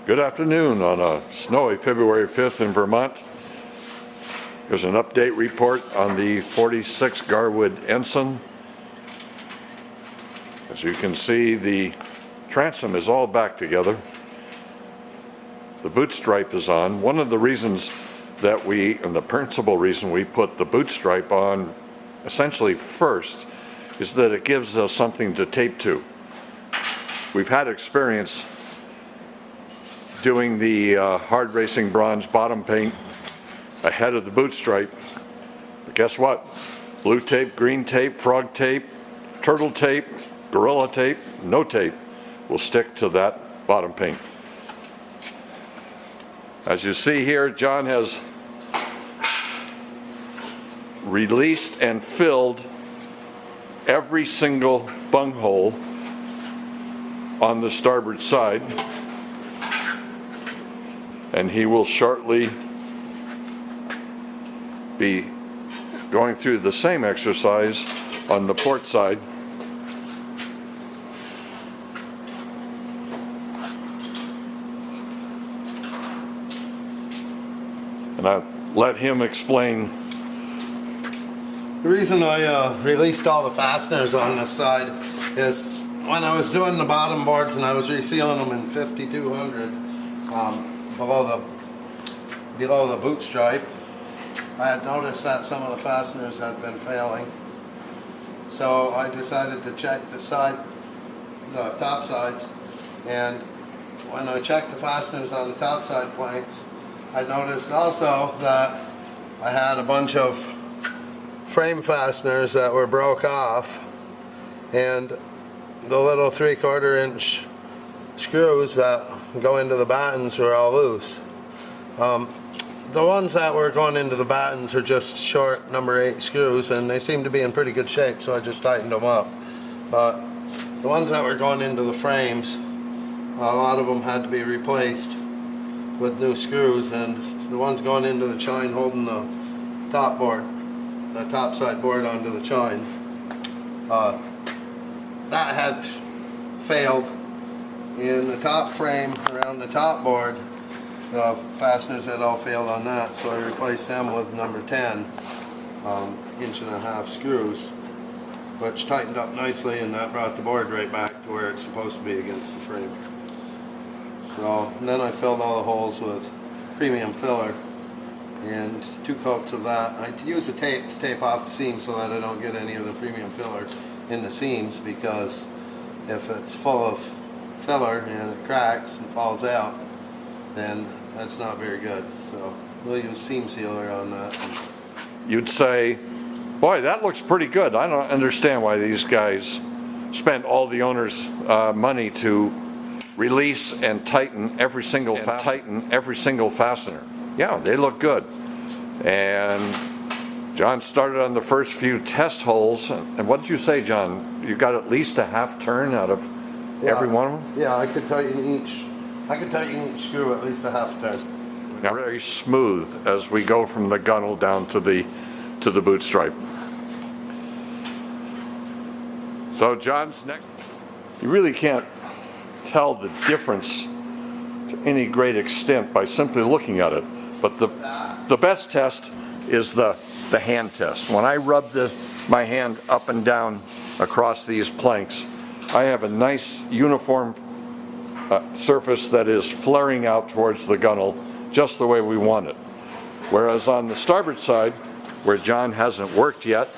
Good afternoon on a snowy February 5th in Vermont. There's an update report on the 46 Gar Wood Ensign. As you can see, the transom is all back together. The boot stripe is on. One of the reasons that and the principal reason we put the boot stripe on essentially first is that it gives us something to tape to. We've had experience doing the hard racing bronze bottom paint ahead of the boot stripe. But guess what? Blue tape, green tape, frog tape, turtle tape, gorilla tape, no tape will stick to that bottom paint. As you see here, John has released and filled every single bunghole on the starboard side, and he will shortly be going through the same exercise on the port side. And I'll let him explain. The reason I released all the fasteners on this side is when I was doing the bottom boards and I was resealing them in 5200 below the boot stripe, I had noticed that some of the fasteners had been failing. So I decided to check the top sides, and when I checked the fasteners on the top side planks, I noticed also that I had a bunch of frame fasteners that were broke off, and the little 3/4 inch screws that go into the battens were all loose. The ones that were going into the battens are just short number 8 screws, and they seem to be in pretty good shape, so I just tightened them up. But the ones that were going into the frames, a lot of them had to be replaced with new screws, and the ones going into the chine holding the top board, the topside board onto the chine, that had failed. In the top frame around the top board, the fasteners had all failed on that, so I replaced them with number 10 1.5" screws, which tightened up nicely, and that brought the board right back to where it's supposed to be against the frame. So then I filled all the holes with premium filler and 2 coats of that. I use a tape to tape off the seams so that I don't get any of the premium filler in the seams, because if it's full of filler and it cracks and falls out, then that's not very good. So we'll use seam sealer on that. You'd say, boy, that looks pretty good. I don't understand why these guys spent all the owner's money to release and tighten every single fastener. Yeah, they look good. And John started on the first few test holes. And what did you say, John? You got at least a half turn out of every one of them? Yeah, I could tighten each screw at least a half turn. Now, very smooth as we go from the gunnel down to the boot stripe. So John's next. You really can't tell the difference to any great extent by simply looking at it. But the best test is the hand test. When I rub my hand up and down across these planks, I have a nice uniform surface that is flaring out towards the gunnel just the way we want it. Whereas on the starboard side, where John hasn't worked yet,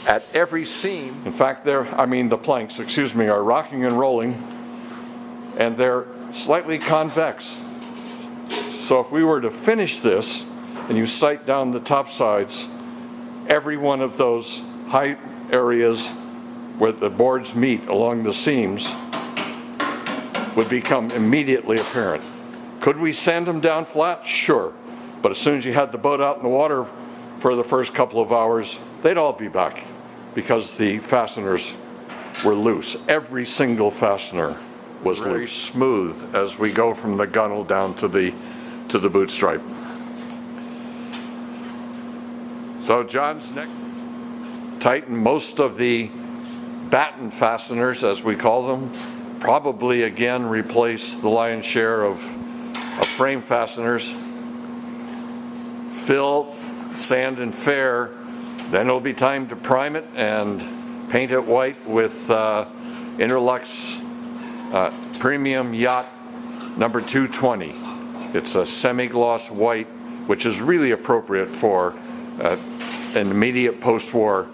at every seam, in fact the planks, are rocking and rolling, and they're slightly convex. So if we were to finish this and you sight down the top sides, every one of those high areas where the boards meet along the seams would become immediately apparent. Could we sand them down flat? Sure. But as soon as you had the boat out in the water for the first couple of hours, they'd all be back because the fasteners were loose. Every single fastener was very smooth as we go from the gunnel down to the boot stripe. So John's next. Tighten most of the batten fasteners, as we call them, probably again replace the lion's share of frame fasteners, fill, sand and fair. Then it'll be time to prime it and paint it white with Interlux Premium Yacht number 220. It's a semi-gloss white, which is really appropriate for an immediate post-war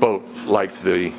boat like the